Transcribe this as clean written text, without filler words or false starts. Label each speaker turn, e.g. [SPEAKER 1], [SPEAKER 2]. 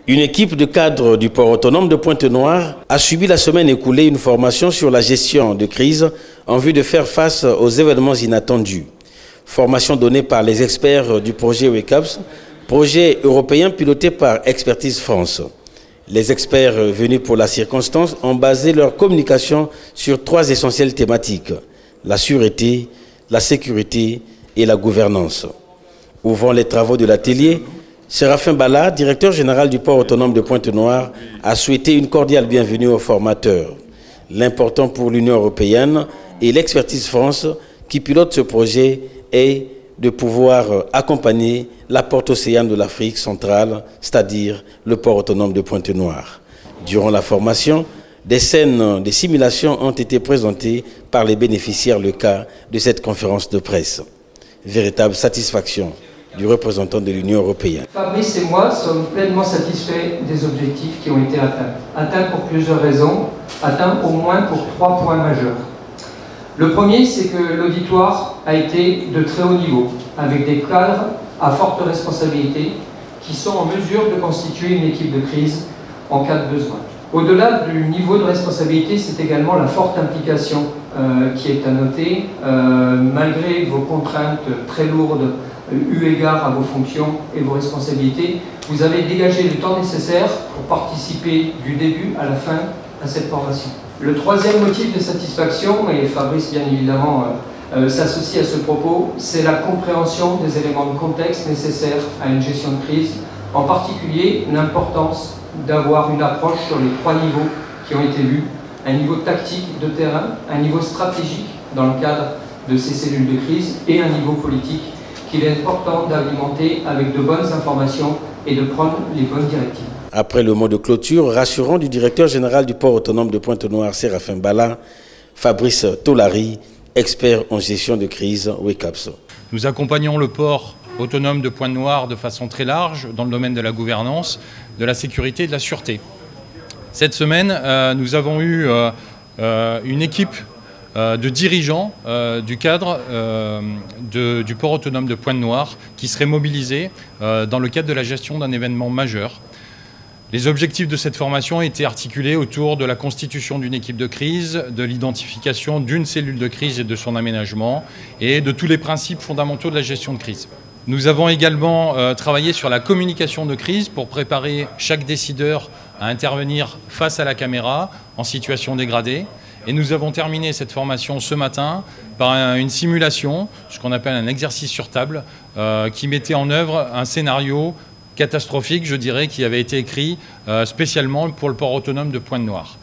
[SPEAKER 1] Une équipe de cadres du port autonome de Pointe-Noire a subi la semaine écoulée une formation sur la gestion de crise en vue de faire face aux événements inattendus. Formation donnée par les experts du projet WECAPS, projet européen piloté par Expertise France. Les experts venus pour la circonstance ont basé leur communication sur 3 essentielles thématiques: la sûreté, la sécurité et la gouvernance. Ouvrant les travaux de l'atelier, Séraphin Bala, directeur général du port autonome de Pointe-Noire, a souhaité une cordiale bienvenue aux formateurs. L'important pour l'Union européenne et l'Expertise France qui pilote ce projet est de pouvoir accompagner la porte océane de l'Afrique centrale, c'est-à-dire le port autonome de Pointe-Noire. Durant la formation, des scènes de simulation ont été présentées par les bénéficiaires le cas de cette conférence de presse. Véritable satisfaction du représentant de l'Union européenne.
[SPEAKER 2] Fabrice et moi sommes pleinement satisfaits des objectifs qui ont été atteints. Atteints pour plusieurs raisons, atteints au moins pour 3 points majeurs. Le premier, c'est que l'auditoire a été de très haut niveau, avec des cadres à forte responsabilité qui sont en mesure de constituer une équipe de crise en cas de besoin. Au-delà du niveau de responsabilité, c'est également la forte implication qui est à noter. Malgré vos contraintes très lourdes, eu égard à vos fonctions et vos responsabilités, vous avez dégagé le temps nécessaire pour participer du début à la fin à cette formation. Le troisième motif de satisfaction, et Fabrice bien évidemment s'associe à ce propos, c'est la compréhension des éléments de contexte nécessaires à une gestion de crise, en particulier l'importance d'avoir une approche sur les 3 niveaux qui ont été vus, un niveau tactique de terrain, un niveau stratégique dans le cadre de ces cellules de crise et un niveau politique qu'il est important d'alimenter avec de bonnes informations et de prendre les bonnes directives.
[SPEAKER 1] Après le mot de clôture rassurant du directeur général du port autonome de Pointe-Noire, Séraphin Bala, Fabrice Tolari, expert en gestion de crise WECAPS.
[SPEAKER 3] Nous accompagnons le port autonome de Pointe-Noire de façon très large dans le domaine de la gouvernance, de la sécurité et de la sûreté. Cette semaine, nous avons eu une équipe de dirigeants du cadre du port autonome de Pointe-Noire qui seraient mobilisés dans le cadre de la gestion d'un événement majeur. Les objectifs de cette formation étaient articulés autour de la constitution d'une équipe de crise, de l'identification d'une cellule de crise et de son aménagement, et de tous les principes fondamentaux de la gestion de crise. Nous avons également travaillé sur la communication de crise pour préparer chaque décideur à intervenir face à la caméra en situation dégradée. Et nous avons terminé cette formation ce matin par une simulation, ce qu'on appelle un exercice sur table, qui mettait en œuvre un scénario catastrophique, je dirais, qui avait été écrit spécialement pour le port autonome de Pointe-Noire.